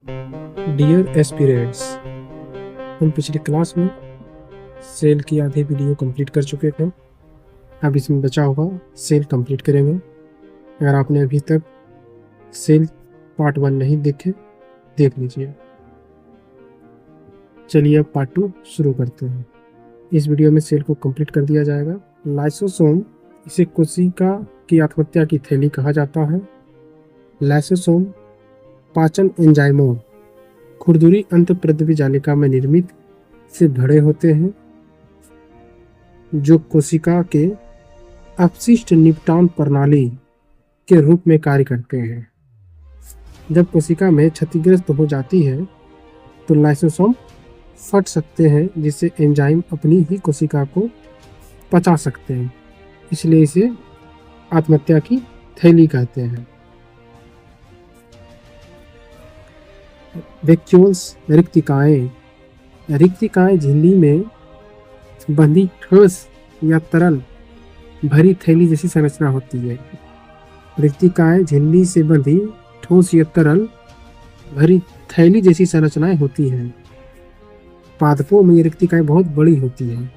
Dear aspirants, हम पिछली class में सेल की आधी वीडियो कंप्लीट कर चुके थे। अब इसमें बचा हुआ सेल कंप्लीट करेंगे। अगर आपने अभी तक सेल पार्ट 1 नहीं देखे, देख लीजिए। चलिए अब पार्ट 2 शुरू करते हैं। इस वीडियो में सेल को कंप्लीट कर दिया जाएगा। लाइसोसोम, इसे कोशिका की आत्महत्या की थैली कहा जाता है। लाइसोसोम पाचन एंजाइमों, खुरदुरी अंतःप्रद्रव्य जालिका में निर्मित से भरे होते हैं, जो कोशिका के अपशिष्ट निपटान प्रणाली के रूप में कार्य करते हैं। जब कोशिका में क्षतिग्रस्त हो जाती है तो लाइसोसोम फट सकते हैं, जिससे एंजाइम अपनी ही कोशिका को पचा सकते हैं। इसलिए इसे आत्महत्या की थैली कहते हैं। वैक्यूल्स, रिक्तिकाएं झिल्ली में बंधी ठोस या तरल भरी थैली जैसी संरचना होती है। रिक्तिकाएं झिल्ली से बंधी ठोस या तरल भरी थैली जैसी संरचनाएं होती हैं। पादपों में ये रिक्तिकाएं बहुत बड़ी होती हैं।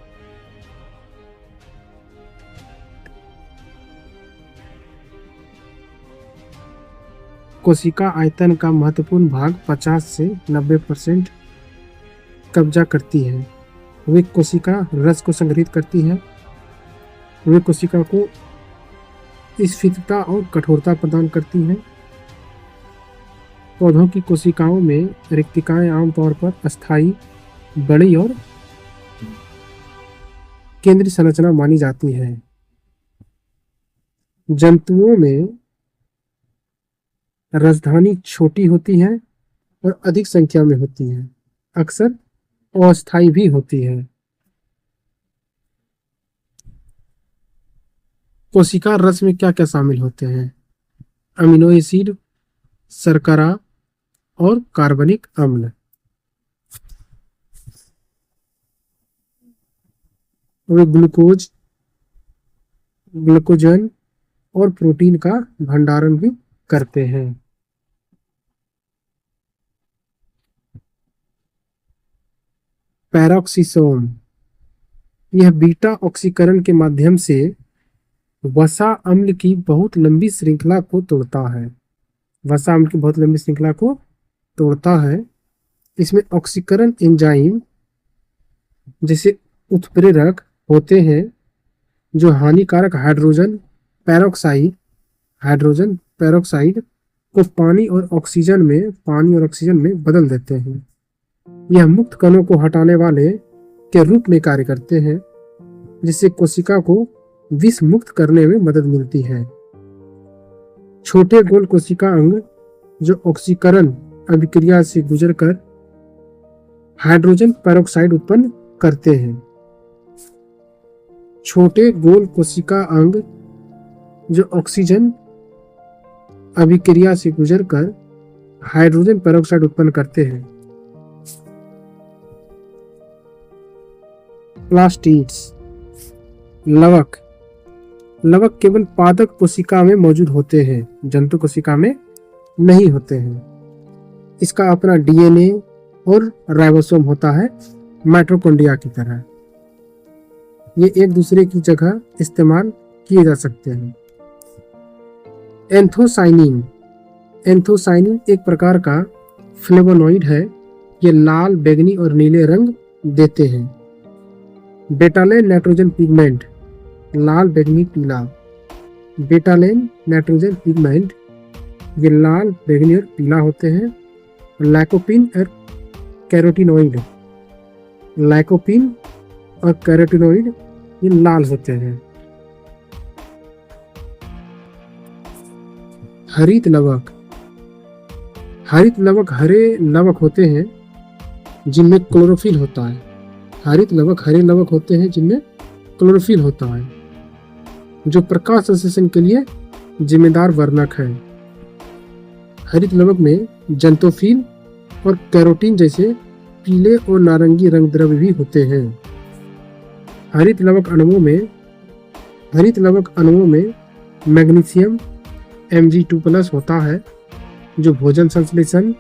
कोशिका आयतन का महत्वपूर्ण भाग 50 से 90% कब्जा करती है। वे कोशिका रस को संग्रहित करती है। वे कोशिका को स्फीतता और कठोरता प्रदान करती हैं। पौधों की कोशिकाओं में रिक्तिकाएं आमतौर पर अस्थायी, बड़ी और केंद्रीय संरचना मानी जाती है। जंतुओं में राजधानी छोटी होती है और अधिक संख्या में होती है, अक्सर अस्थायी भी होती है। कोशिका रस में क्या क्या शामिल होते हैं? अमीनो एसिड, शर्करा और कार्बनिक अम्ल। वे ग्लूकोज, ग्लूकोजन और प्रोटीन का भंडारण भी करते हैं। पैरोक्सिसोम, यह बीटा ऑक्सीकरण के माध्यम से वसा अम्ल की बहुत लंबी श्रृंखला को तोड़ता है। वसा अम्ल की बहुत लंबी श्रृंखला को तोड़ता है। इसमें ऑक्सीकरण एंजाइम जैसे उत्प्रेरक होते हैं, जो हानिकारक हाइड्रोजन पेरोक्साइड को पानी और ऑक्सीजन में बदल देते हैं। यह मुक्त कणों को हटाने वाले के रूप में कार्य करते हैं, जिससे कोशिका को विष मुक्त करने में मदद मिलती है। छोटे गोल कोशिका अंग, जो ऑक्सीकरण अभिक्रिया से गुजरकर हाइड्रोजन पेरोक्साइड उत्पन्न करते हैं। छोटे गोल कोशिका अंग जो ऑक्सीजन अभिक्रिया से गुजरकर हाइड्रोजन पेरोक्साइड उत्पन्न करते हैं। प्लास्टिड्स, लवक केवल पादप कोशिका में मौजूद होते हैं, जंतु कोशिका में नहीं होते हैं। इसका अपना डीएनए और राइबोसोम होता है, माइटोकॉन्ड्रिया की तरह। ये एक दूसरे की जगह इस्तेमाल किए जा सकते हैं। एंथोसाइनिन एक प्रकार का फ्लेवोनॉइड है। ये लाल, बैंगनी और नीले रंग देते हैं। बेटालेन नाइट्रोजन पिगमेंट, लाल, बैंगनी, पीला। बेटालेन नाइट्रोजन पिगमेंट ये लाल, बैंगनी और पीला होते हैं। लाइकोपिन और कैरोटीनॉइड ये लाल होते हैं। हरित लवक हरे लवक होते हैं जिनमें क्लोरोफिल होता है। हरित लवक हरे लवक होते हैं जिनमें क्लोरोफिल होता है, जो प्रकाश संश्लेषण के लिए जिम्मेदार वर्णक है। हरित लवक में जंतोफिल और कैरोटीन जैसे पीले और नारंगी रंग द्रव्य भी होते हैं। हरित लवक अणुओं में मैग्नीशियम Mg2+ होता है, जो भोजन संश्लेषण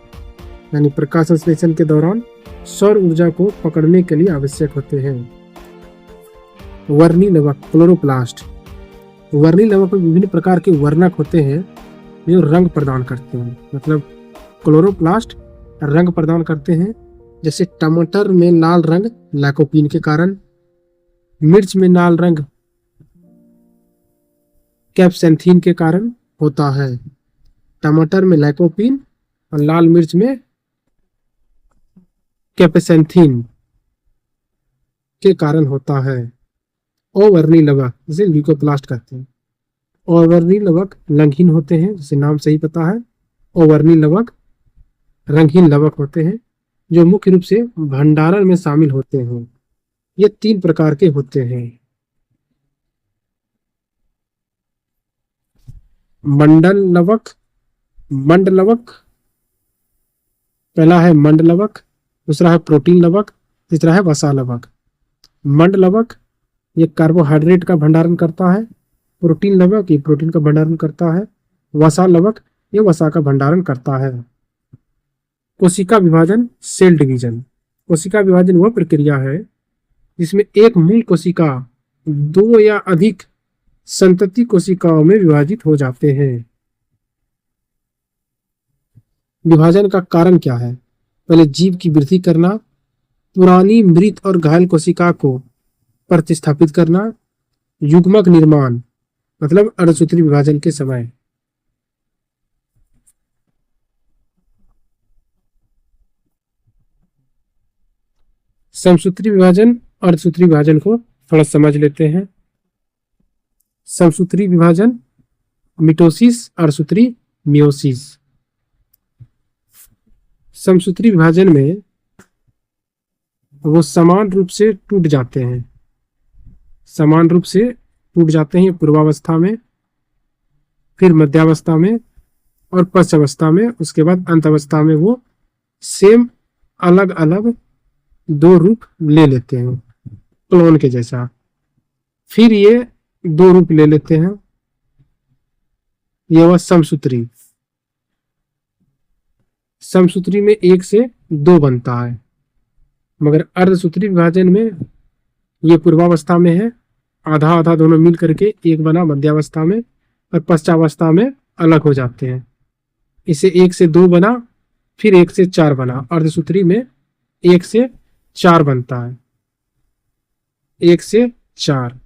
यानी प्रकाश संश्लेषण के दौरान सौर ऊर्जा को पकड़ने के लिए आवश्यक होते हैं। वर्णी लवक क्लोरोप्लास्ट। वर्णी लवक में विभिन्न प्रकार के वर्णक होते हैं जो रंग प्रदान करते हैं। मतलब क्लोरोप्लास्ट रंग प्रदान करते हैं, जैसे टमाटर में लाल रंग लाइकोपीन के कारण, मिर्च में लाल रंग कैप्सेंथीन के कारण होता है। टमाटर में लाइकोपीन और लाल मिर्च में कैप्सेंथीन के कारण होता है। अवर्णी लवक जिसे ल्यूकोप्लास्ट कहते हैं। अवर्णी लवक रंगहीन होते हैं, जिसे नाम से ही पता है। अवर्णी लवक रंगहीन लवक होते हैं जो मुख्य रूप से भंडारण में शामिल होते हैं। ये 3 प्रकार के होते हैं। मंडल लवक, मंड लवक। पहला है मंड लवक, दूसरा है प्रोटीन लवक, तीसरा है वसा लवक। मंड लवक ये कार्बोहाइड्रेट का भंडारण करता है। प्रोटीन लवक ये प्रोटीन का भंडारण करता है। वसा लवक ये वसा का भंडारण करता है। कोशिका विभाजन, सेल डिवीजन। कोशिका विभाजन वह प्रक्रिया है जिसमें एक मूल कोशिका 2 या अधिक संतति कोशिकाओं में विभाजित हो जाते हैं। विभाजन का कारण क्या है? पहले जीव की वृद्धि करना, पुरानी मृत और घायल कोशिका को प्रतिस्थापित करना, युग्मक निर्माण मतलब अर्धसूत्री विभाजन के समय। समसूत्री विभाजन, अर्धसूत्री विभाजन को थोड़ा समझ लेते हैं। समसूत्री विभाजन, मिटोसिस, अर्धसूत्री मियोसिस। समसूत्री विभाजन में वो समान रूप से टूट जाते हैं, समान रूप से टूट जाते हैं पूर्वावस्था में, फिर मध्यावस्था में और पश्चावस्था में। उसके बाद अंतावस्था में वो सेम अलग अलग 2 रूप ले लेते हैं, क्लोन के जैसा। फिर ये 2 रूप ले लेते हैं, ये वह समसूत्री। समसूत्री में 1 से 2 बनता है, मगर अर्धसूत्री विभाजन में ये पूर्वावस्था में है, आधा आधा दोनों मिल करके 1 बना मध्यावस्था में, और पश्चावस्था में अलग हो जाते हैं। इसे 1 से 2 बना, फिर 1 से 4 बना। अर्धसूत्री में 1 से 4 बनता है, 1 से 4।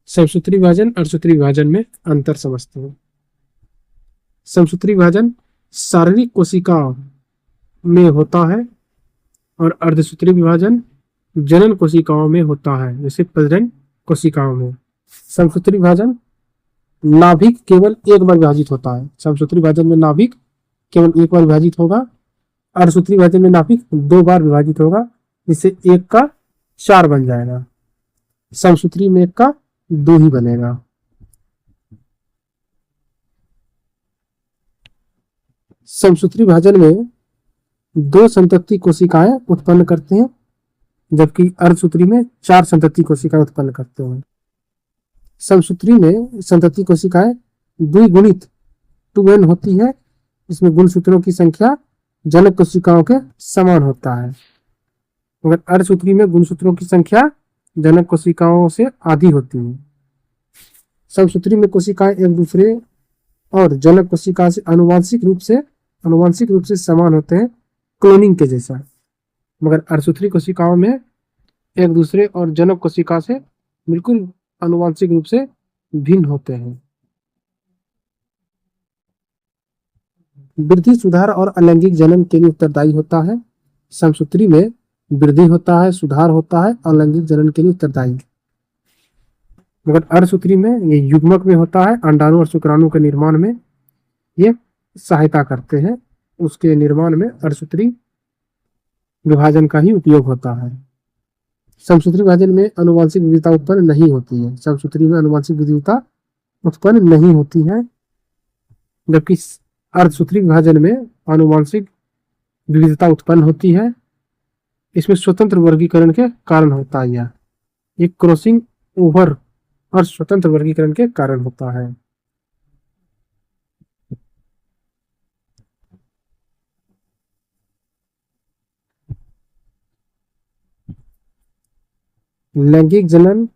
समसूत्री विभाजन अर्धसूत्री विभाजन में अंतर समझते हैं। समसूत्री विभाजन शारीरिक कोशिका में होता है और अर्धसूत्री विभाजन जनन कोशिकाओं में होता है, जैसे प्रजनन कोशिकाओं में। समसूत्री विभाजन नाभिक केवल 1 बार विभाजित होता है। समसूत्री विभाजन में नाभिक केवल 1 बार विभाजित होगा। अर्धसूत्री विभाजन में नाभिक 2 बार विभाजित होगा, जिससे 1 का 4 बन जाएगा। समसूत्री में 1 का 2 ही बनेगा। समसूत्री विभाजन में 2 संतति कोशिकाएं उत्पन्न करते हैं, जबकि अर्धसूत्री में 4 संतति कोशिकाएं उत्पन्न करते हैं। समसूत्री में संतति कोशिकाएं द्विगुणित 2n होती है, इसमें गुणसूत्रों की संख्या जनक कोशिकाओं के समान होता है, मगर अर्धसूत्री में गुणसूत्रों की संख्या जनक कोशिकाओं से आधी होती है। समसूत्री में कोशिकाएं एक दूसरे और जनक कोशिका से आनुवंशिक रूप से समान होते हैं, क्लोनिंग के जैसा, मगर अर्धसूत्री कोशिकाओं में एक दूसरे और जनक कोशिका से बिल्कुल आनुवंशिक रूप से भिन्न होते हैं। वृद्धि, सुधार और अलैंगिक जनन के लिए उत्तरदायी होता है। समसूत्री में वृद्धि होता है, सुधार होता है और अलैंगिक जनन के लिए उत्तरदायी, मगर अर्धसूत्री में ये युग्मक में होता है। अंडाणु और शुक्राणु के निर्माण में ये सहायता करते हैं, उसके निर्माण में अर्धसूत्री विभाजन का ही उपयोग होता है। समसूत्री विभाजन में आनुवंशिक विविधता उत्पन्न नहीं होती है। समसूत्री में आनुवंशिक विविधता उत्पन्न नहीं होती है, जबकि अर्धसूत्री विभाजन में आनुवंशिक विविधता उत्पन्न होती है। इसमें स्वतंत्र वर्गीकरण के कारण होता है, ये क्रॉसिंग ओवर और स्वतंत्र वर्गीकरण के कारण होता है। लैंगिक जनन,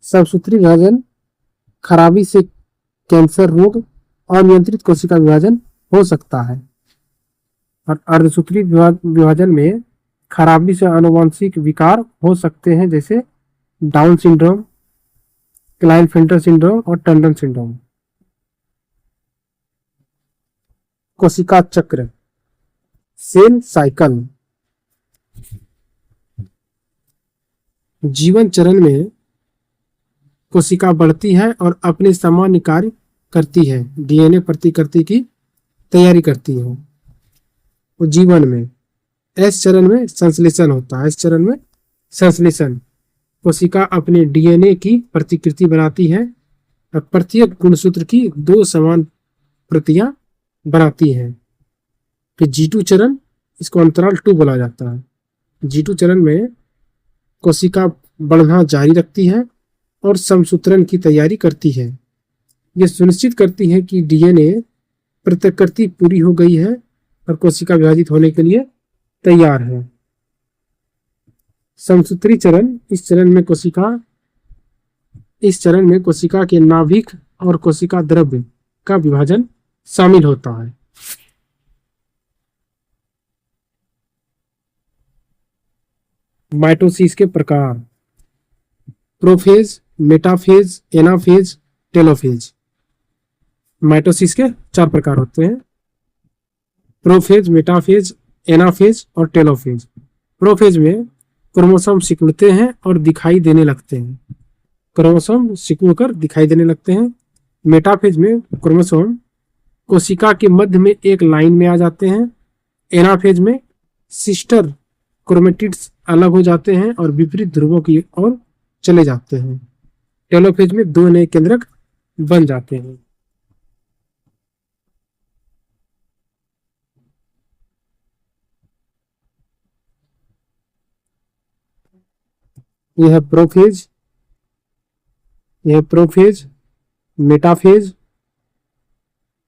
समसूत्री विभाजन, खराबी से कैंसर रोग, अनियंत्रित कोशिका विभाजन हो सकता है। और अर्धसूत्री विभाजन में खराबी से आनुवंशिक विकार हो सकते हैं, जैसे डाउन सिंड्रोम, क्लाइनफेल्टर सिंड्रोम और टंडन सिंड्रोम। कोशिका चक्र, सेल साइकिल। जीवन चरण में कोशिका बढ़ती है और अपने सामान्य कार्य करती है, डीएनए प्रतिकृति की तैयारी करती है। वो जीवन में एस चरण में संश्लेषण होता है। एस चरण में संश्लेषण, कोशिका अपने डीएनए की प्रतिकृति बनाती है और प्रत्येक गुणसूत्र की 2 समान प्रतियां बनाती है। फिर G2 चरण, इसको अंतराल 2 बोला जाता है। G2 चरण में कोशिका बढ़ना जारी रखती है और समसूत्रण की तैयारी करती है। यह सुनिश्चित करती है कि डीएनए प्रतिकृति पूरी हो गई है और कोशिका विभाजित होने के लिए तैयार है। समसूत्री चरण, इस चरण में कोशिका के नाभिक और कोशिका द्रव्य का विभाजन शामिल होता है। माइटोसिस के प्रकार, prophase, metaphase, anaphase, telophase. Mitosis के 4 प्रकार होते हैं, प्रोफेज, मेटाफेज, एनाफेज और टेलोफेज। प्रोफेज में क्रोमोसोम सिकुड़ते हैं और दिखाई देने लगते हैं। क्रोमोसोम सिकुड़कर दिखाई देने लगते हैं। मेटाफेज में क्रोमोसोम कोशिका के मध्य में एक लाइन में आ जाते हैं। एनाफेज में सिस्टर क्रोमेटिड्स अलग हो जाते हैं और विपरीत ध्रुवों की ओर चले जाते हैं। टेलोफेज में 2 नए केंद्रक बन जाते हैं। यह प्रोफेज, मेटाफेज,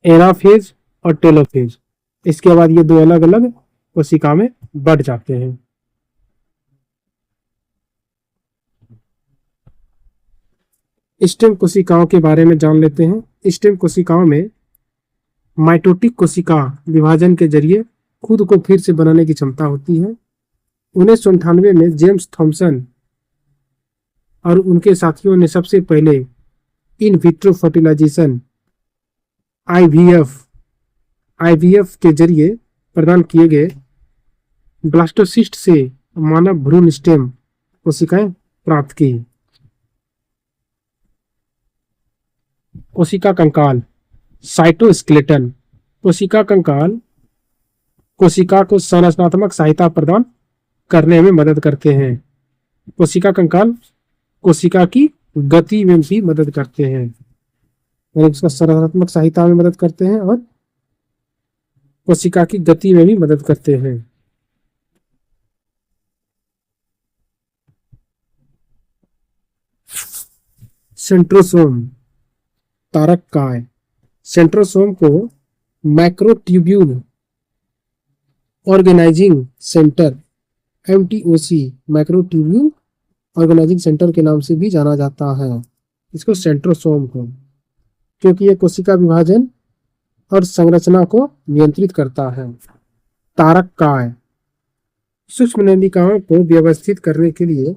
एनाफेज और टेलोफेज। इसके बाद ये 2 अलग अलग कोशिका में बढ़ जाते हैं। स्टेम कोशिकाओं के बारे में जान लेते हैं। स्टेम कोशिकाओं में माइटोटिक कोशिका विभाजन के जरिए खुद को फिर से बनाने की क्षमता होती है। 1998 में जेम्स थॉमसन और उनके साथियों ने सबसे पहले इन विट्रो फर्टिलाइजेशन आईवीएफ के जरिए प्रदान किए गए ब्लास्टोसिस्ट से मानव भ्रूण स्टेम कोशिकाएं प्राप्त की। कोशिका कंकाल, साइटोस्केलेटन। कोशिका कंकाल कोशिका को संरचनात्मक सहायता प्रदान करने में मदद करते हैं। कोशिका कंकाल कोशिका की गति में भी मदद करते हैं, उसका संरचनात्मक सहायता में मदद करते हैं और कोशिका की गति में भी मदद करते हैं। सेंट्रोसोम, तारक काय। सेंट्रोसोम को microtubule organising centre, MTOC, microtubule organising centre के नाम से भी जाना जाता है इसको, सेंट्रोसोम को, क्योंकि यह कोशिका विभाजन और संरचना को नियंत्रित करता है। तारक काय सूक्ष्म नलिकाओं को व्यवस्थित करने के लिए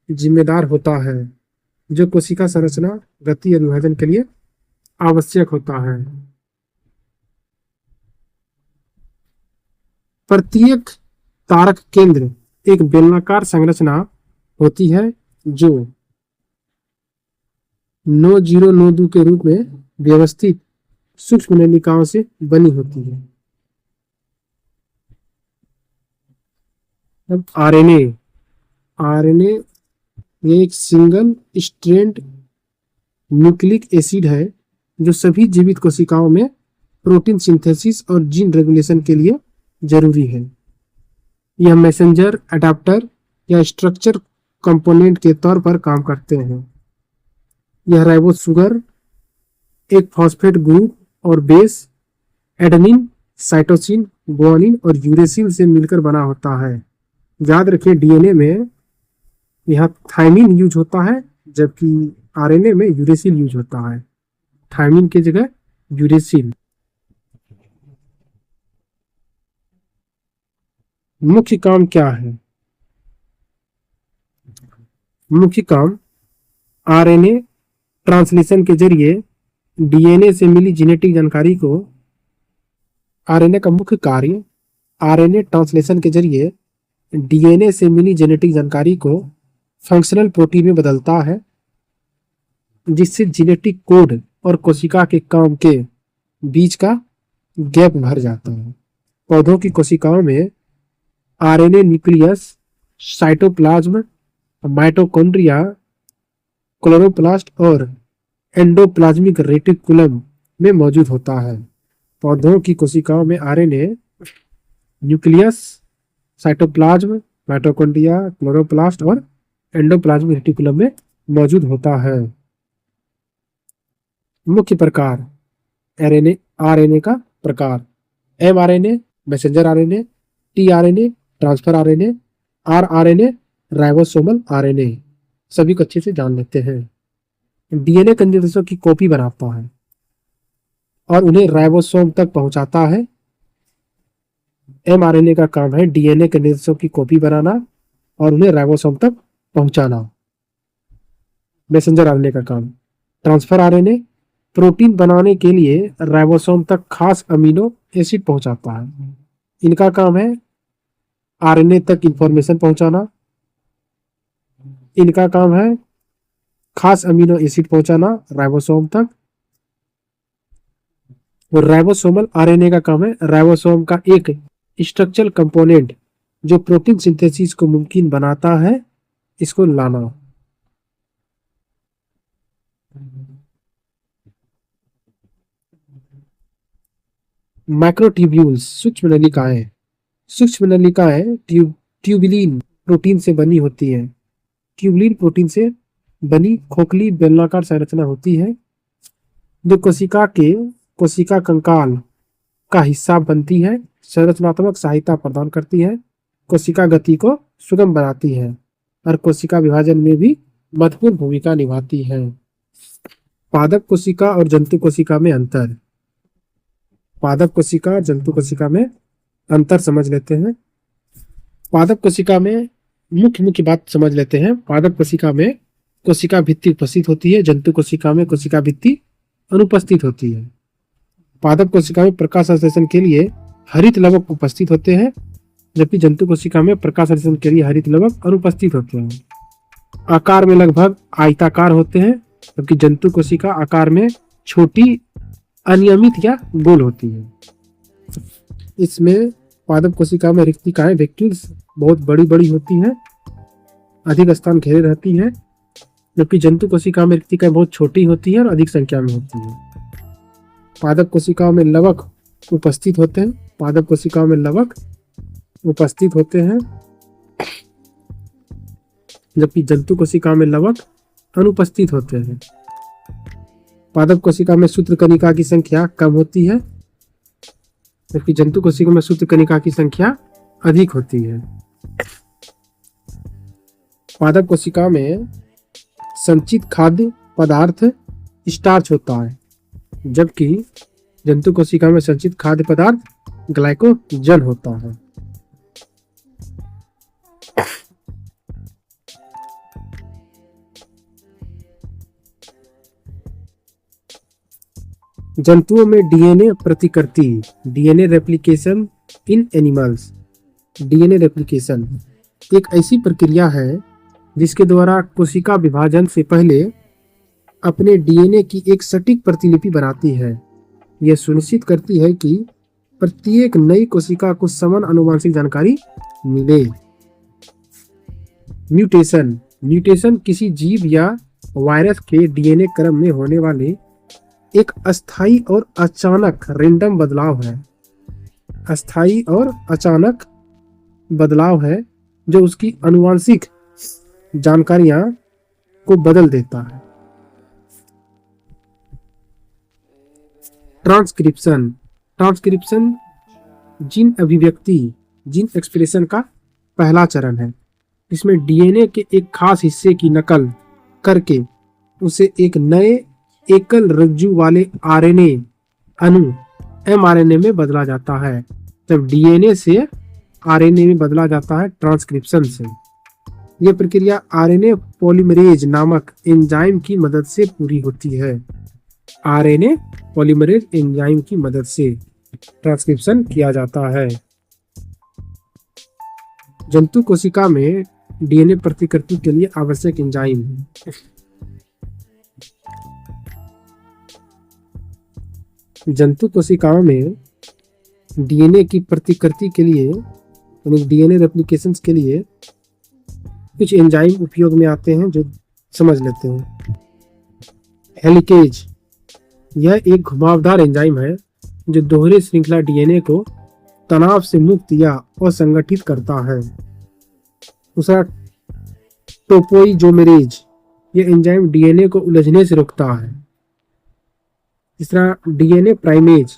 जिम्मेदार होता है, जो कोशिका संरचना, गति और विभाजन के लिए आवश्यक होता है। प्रत्येक तारक केंद्र एक बेलनाकार संरचना होती है जो नोजीरो के रूप में व्यवस्थित सूक्ष्म नलिकाओं से बनी होती है। अब आरएनए ये एक सिंगल स्ट्रैंड न्यूक्लिक एसिड है जो सभी जीवित कोशिकाओं में प्रोटीन सिंथेसिस और जीन रेगुलेशन के लिए जरूरी है। यह मैसेंजर, अडाप्टर या स्ट्रक्चर कंपोनेंट के तौर पर काम करते हैं। यह राइबोस शुगर, एक फॉस्फेट ग्रुप और बेस एडेनिन साइटोसिन, गुआनिन और यूरेसिल से मिलकर बना होता है। याद रखिए डीएनए में यहाँ थायमिन यूज होता है, जबकि आरएनए में यूरेसिल यूज होता है। थायमिन की जगह यूरेसिल। मुख्य काम क्या है? मुख्य काम आरएनए ट्रांसलेशन के जरिए डीएनए से मिली जेनेटिक जानकारी को, आरएनए का मुख्य कार्य आरएनए ट्रांसलेशन के जरिए डीएनए से मिली जेनेटिक जानकारी को फंक्शनल प्रोटीन में बदलता है, जिससे जेनेटिक कोड और कोशिका के काम के बीच का गैप भर जाता है। पौधों की कोशिकाओं में RNA nucleus, cytoplasm, mitochondria, chloroplast और एंडोप्लाज्मिक रेटिकुलम में मौजूद होता है। पौधों की कोशिकाओं में RNA nucleus, cytoplasm, mitochondria, chloroplast और एंडोप्लाज्मिक रेटिकुलम में मौजूद होता है। मुख्य प्रकार आरएनए का प्रकार: mRNA, messenger RNA, tRNA, transfer RNA, rRNA, ribosomal RNA. सभी को अच्छे से जान लेते हैं। डीएनए के निर्देशों की कॉपी बनाता है और उन्हें राइबोसोम तक पहुंचाता है। एमआरएनए का काम है डीएनए के निर्देशों की कॉपी बनाना और उन्हें राइबोसोम तक पहुंचाना। मैसेंजर आरएनए का काम ट्रांसफर आरएनए प्रोटीन बनाने के लिए राइबोसोम तक खास अमीनो एसिड पहुंचाता है। इनका काम है आरएनए तक इंफॉर्मेशन पहुंचाना। इनका काम है खास अमीनो एसिड पहुंचाना राइबोसोम तक। और राइबोसोमल आरएनए का काम है राइबोसोम का एक स्ट्रक्चरल कंपोनेंट जो प्रोटीन सिंथेसिस को मुमकिन बनाता है, इसको लाना। माइक्रोट्यूब्यूल्स, सूक्ष्म नलिकाएं। सूक्ष्म नलिकाएं ट्यूबुलिन प्रोटीन से बनी होती है। ट्यूबुलिन प्रोटीन से बनी खोखली बेलनाकार संरचना होती है जो कोशिका कंकाल का हिस्सा बनती है। संरचनात्मक सहायता प्रदान करती है, कोशिका गति को सुगम बनाती है और कोशिका विभाजन में भी महत्वपूर्ण भूमिका निभाती है। पादप कोशिका और जंतु कोशिका में अंतर। पादप कोशिका और जंतु कोशिका में अंतर समझ लेते हैं। पादप कोशिका में मुख्य बात समझ लेते हैं। पादप कोशिका में कोशिका भित्ति उपस्थित होती है, जंतु कोशिका में कोशिका भित्ति अनुपस्थित होती है। पादप कोशिका में प्रकाश संश्लेषण के लिए हरित लवक उपस्थित होते हैं, जबकि जंतु कोशिका में प्रकाश संश्लेषण के लिए हरित लवक अनुपस्थित होते हैं। आकार में लगभग आयताकार होते हैं, जबकि जंतु कोशिका आकार में छोटी, अनियमित या गोल होती है। इसमें पादप कोशिका में रिक्तिकाएं वैक्यूल्स बहुत बड़ी बड़ी होती हैं, अधिक स्थान घेरे रहती हैं, जबकि जंतु कोशिका में रिक्तिकाएं बहुत छोटी होती हैं और अधिक संख्या में होती हैं। पादप कोशिकाओं में लवक उपस्थित होते हैं। पादप कोशिकाओं में लवक उपस्थित होते हैं, जबकि जंतु कोशिका में लवक अनुपस्थित होते हैं। पादप कोशिका में सूत्रकणिका की संख्या कम होती है, जबकि जंतु कोशिका में सूत्रकणिका की संख्या अधिक होती है। पादप कोशिका में संचित खाद्य पदार्थ स्टार्च होता है, जबकि जंतु कोशिका में संचित खाद्य पदार्थ ग्लाइकोजन होता है। जंतुओं में डीएनए प्रतिकृति, डीएनए रेप्लिकेशन इन एनिमल्स। डीएनए रेप्लिकेशन एक ऐसी प्रक्रिया है जिसके द्वारा कोशिका विभाजन से पहले अपने डीएनए की एक सटीक प्रतिलिपि बनाती है। यह सुनिश्चित करती है कि प्रत्येक नई कोशिका को समान आनुवंशिक जानकारी मिले। म्यूटेशन किसी जीव या वायरस के डीएनए क्रम में होने वाले एक अस्थायी और अचानक रैंडम बदलाव है। अस्थायी और अचानक बदलाव है जो उसकी आनुवंशिक जानकारियां को बदल देता है। ट्रांसक्रिप्शन जीन अभिव्यक्ति, जीन एक्सप्रेशन का पहला चरण है। इसमें डीएनए के एक खास हिस्से की नकल करके उसे एक नए एकल रज्जु वाले आरएनए अणु एमआरएनए में बदला जाता है। तब डीएनए से आरएनए में बदला जाता है ट्रांसक्रिप्शन से। यह प्रक्रिया आरएनए पॉलीमरेज नामक एंजाइम की मदद से पूरी होती है। आरएनए पॉलीमरेज एंजाइम की मदद से ट्रांसक्रिप्शन किया जाता है। जंतु कोशिका में डीएनए प्रतिकृति के लिए आवश्यक एंजाइम है। जंतु कोशिकाओं में डीएनए की प्रतिकृति के लिए, यानी डीएनए रेप्लिकेशंस के लिए कुछ एंजाइम उपयोग में आते हैं, जो समझ लेते हैं। हेलिकेज, यह एक घुमावदार एंजाइम है जो दोहरे श्रृंखला डीएनए को तनाव से मुक्त या असंगठित करता है। दूसरा टोपोइजोमेरेज, यह एंजाइम डीएनए को उलझने से रोकता है। तीसरा डीएनए प्राइमेज,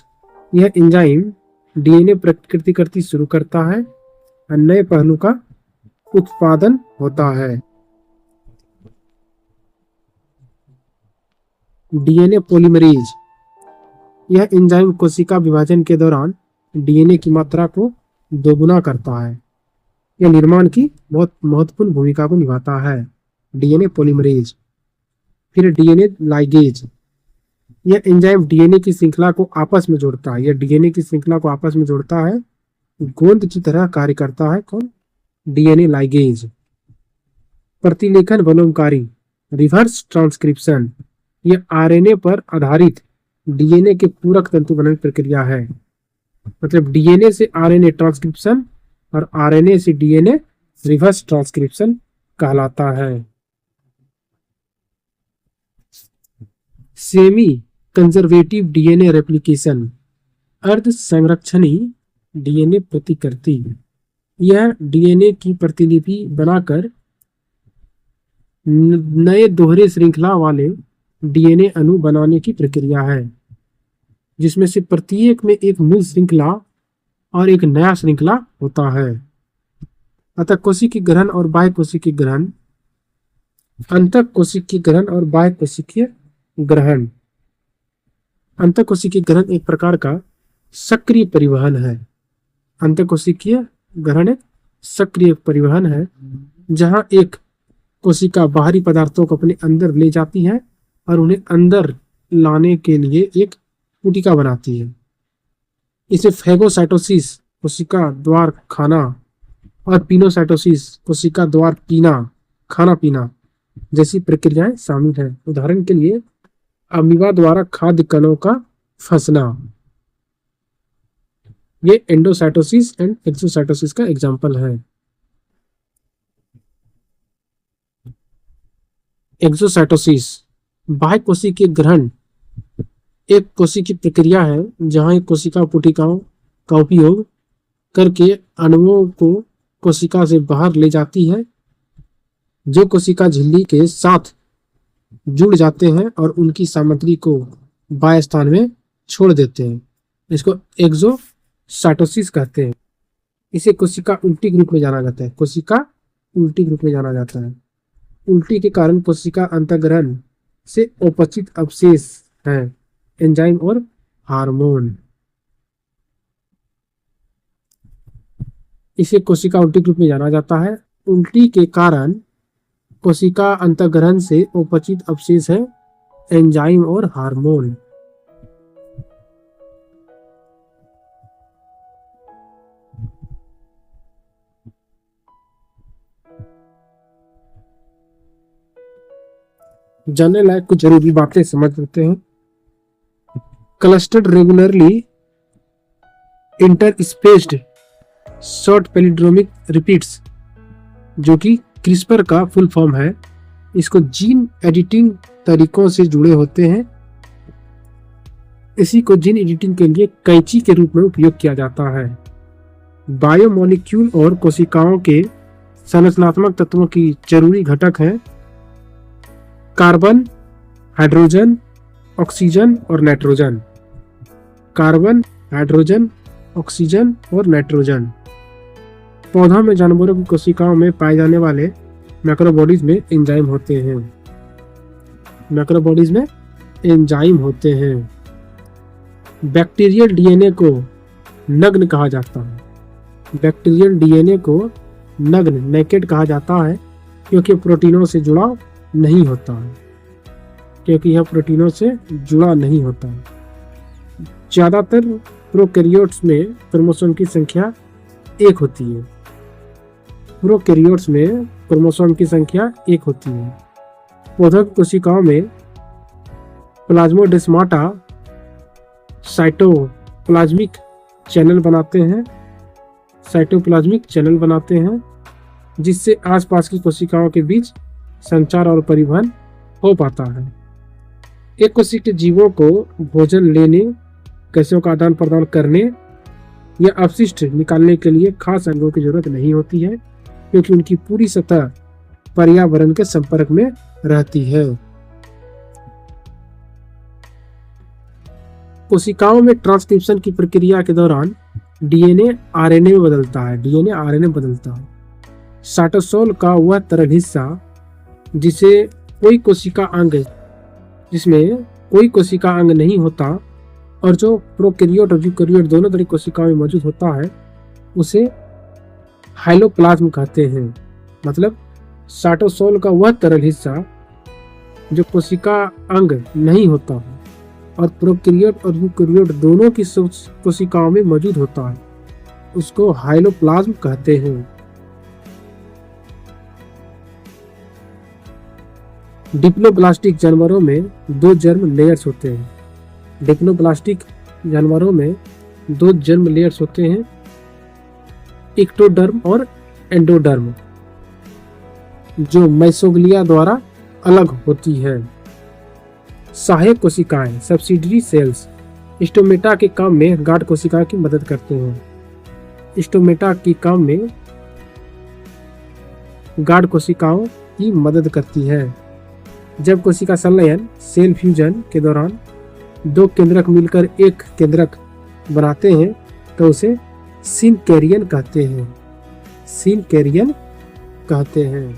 यह एंजाइम डीएनए प्रतिकृति शुरू करता है और नए पहलू का उत्पादन होता है। डीएनए पॉलीमरेज, यह एंजाइम कोशिका विभाजन के दौरान डीएनए की मात्रा को दोगुना करता है। यह निर्माण की बहुत महत्वपूर्ण भूमिका को निभाता है। DNA polymerase. फिर डीएनए लाइगेज, यह एंजाइम डीएनए की श्रृंखला को आपस में जोड़ता है। यह डीएनए की श्रृंखला को आपस में जोड़ता है, गोंद की तरह कार्य करता है। कौन? DNA ligase. प्रतिलेखन बलोंकारी, रिवर्स ट्रांसक्रिप्शन, यह आरएनए पर आधारित डीएनए के पूरक तंतु बनने की प्रक्रिया है। मतलब डीएनए से आरएनए ट्रांसक्रिप्शन और आरएनए से डीएनए रिवर्स ट्रांसक्रिप्शन कहलाता है। सेमी कंजर्वेटिव डीएनए रेप्लिकेशन, अर्ध संरक्षणी डीएनए प्रतिकृति, यह डीएनए की प्रतिलिपि बनाकर नए दोहरे श्रृंखला वाले डीएनए अणु बनाने की प्रक्रिया है, जिसमें से प्रत्येक में एक मूल श्रृंखला और एक नया श्रृंखला होता है। अतः कोशिकीय ग्रहण और बाह्य कोशिकीय ग्रहण, अंतःकोशिकीय ग्रहण और बाह्य कोशिकीय ग्रहण। अंतःकोशिकीय ग्रहण एक प्रकार का सक्रिय परिवहन है। अंतःकोशिकीय ग्रहण एक सक्रिय परिवहन है, जहां एक कोशिका बाहरी पदार्थों को अपने अंदर ले जाती है और उन्हें अंदर लाने के लिए एक पुटिका बनाती है। इसे फैगोसाइटोसिस, कोशिका द्वार खाना, और पिनोसाइटोसिस, कोशिका द्वार पीना, खाना पीना जैसी प्रक्रियाएं शामिल हैं। उदाहरण के लिए अमीबा द्वारा खाद्य कणों का फंसना, ये एंडोसाइटोसिस एंड एक्सोसाइटोसिस का एग्जाम्पल है। एक्सोसाइटोसिस, बाह्य कोशिकीय ग्रहण एक कोशिकीय प्रक्रिया है जहां एक कोशिका पुटिकाओं का उपयोग करके अणुओं को कोशिका से बाहर ले जाती है, जो कोशिका झिल्ली के साथ जुड़ जाते हैं और उनकी सामग्री को बाह्य स्थान में छोड़ देते हैं। इसको एक्सोसाइटोसिस कहते हैं। इसे कोशिका उल्टी के रूप में जाना जाता है। कोशिका उल्टी के रूप में जाना जाता है। उल्टी के कारण कोशिका अंतःग्रहण से अपचित अवशेष हैं, एंजाइम और हार्मोन। इसे कोशिका उल्टी के रूप में जाना जाता है। उल्टी के कारण कोशिका अंतःग्रहण से अपचित अवशेष है, एंजाइम और हार्मोन। जानने लायक कुछ जरूरी बातें समझ लेते हैं। Clustered regularly interspaced short palindromic repeats, जो कि क्रिस्पर का फुल फॉर्म है, इसको जीन एडिटिंग तरीकों से जुड़े होते हैं। इसी को जीन एडिटिंग के लिए कैंची के रूप में उपयोग किया जाता है। बायोमोलिक्यूल और कोशिकाओं के संरचनात्मक तत्वों की जरूरी घटक हैं कार्बन, हाइड्रोजन, ऑक्सीजन और नाइट्रोजन। कार्बन, हाइड्रोजन, ऑक्सीजन और नाइट्रोजन। पौधों में जानवरों की कोशिकाओं में पाए जाने वाले मैक्रोबॉडीज में एंजाइम होते हैं। मैक्रोबॉडीज में एंजाइम होते हैं। बैक्टीरियल डीएनए को नग्न कहा जाता है। बैक्टीरियल डीएनए को नग्न नेकेड कहा जाता है क्योंकि प्रोटीनों से जुड़ा नहीं होता है। क्योंकि यह प्रोटीनों से जुड़ा नहीं होता है। ज्यादातर प्रोकैरियोट्स में क्रोमोसोम की संख्या 1 होती है। प्रोकैरियोट्स में क्रोमोसोम की संख्या 1 होती है। पौधों की कोशिकाओं में प्लाज्मोडेस्माटा साइटोप्लाज्मिक चैनल बनाते हैं जिससे आसपास की कोशिकाओं के बीच संचार और परिवहन हो पाता है। एक कोशिकीय जीवों को भोजन लेने, गैसों का आदान प्रदान करने या अपशिष्ट निकालने के लिए खास अंगों की जरूरत नहीं होती है क्योंकि उनकी पूरी सतह पर्यावरण के संपर्क में रहती है। कोशिकाओं में ट्रांसक्रिप्शन की प्रक्रिया के दौरान डीएनए आरएनए में बदलता है। साइटोसोल का वह तरल हिस्सा जिसमें कोई कोशिका अंग नहीं होता और जो प्रोकैरियोट और यूकैरियोट दोनों तरह की कोशिकाओं में मौजूद होता है, उसे हाइलोप्लाज्म कहते हैं। मतलब साइटोसोल का वह तरल हिस्सा जो कोशिका अंग नहीं होता है और प्रोकैरियोट और यूकैरियोट दोनों की कोशिकाओं में मौजूद होता है, उसको हाइलोप्लाज्म कहते हैं। डिप्लोब्लास्टिक जानवरों में 2 जर्म लेयर्स होते हैं। डिप्लोब्लास्टिक जानवरों में 2 जर्म लेयर्स होते हैं, इक्टोडर्म और एंडोडर्म, जो मेसोग्लिया द्वारा अलग होती है। सहायक कोशिकाएं सब्सिडरी सेल्स स्टोमेटा के काम में गार्ड कोशिकाओं की मदद करते हैं। स्टोमेटा के काम में गार्ड कोशिकाओं की मदद करती है। जब कोशिका संलयन सेल फ्यूजन के दौरान 2 केंद्रक मिलकर एक केंद्रक बनाते हैं तो उसे सिनकैरियन कहते हैं।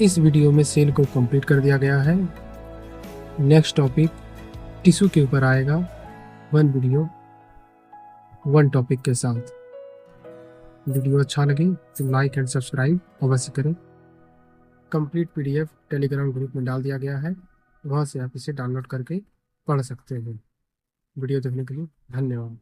इस वीडियो में सेल को कंप्लीट कर दिया गया है। नेक्स्ट टॉपिक टिश्यू के ऊपर आएगा, 1 वीडियो 1 टॉपिक के साथ। वीडियो अच्छा लगे तो लाइक एंड सब्सक्राइब अवश्य करें। कंप्लीट पीडीएफ टेलीग्राम ग्रुप में डाल दिया गया है, वहां से आप इसे डाउनलोड करके पढ़ सकते हैं। वीडियो देखने के लिए धन्यवाद।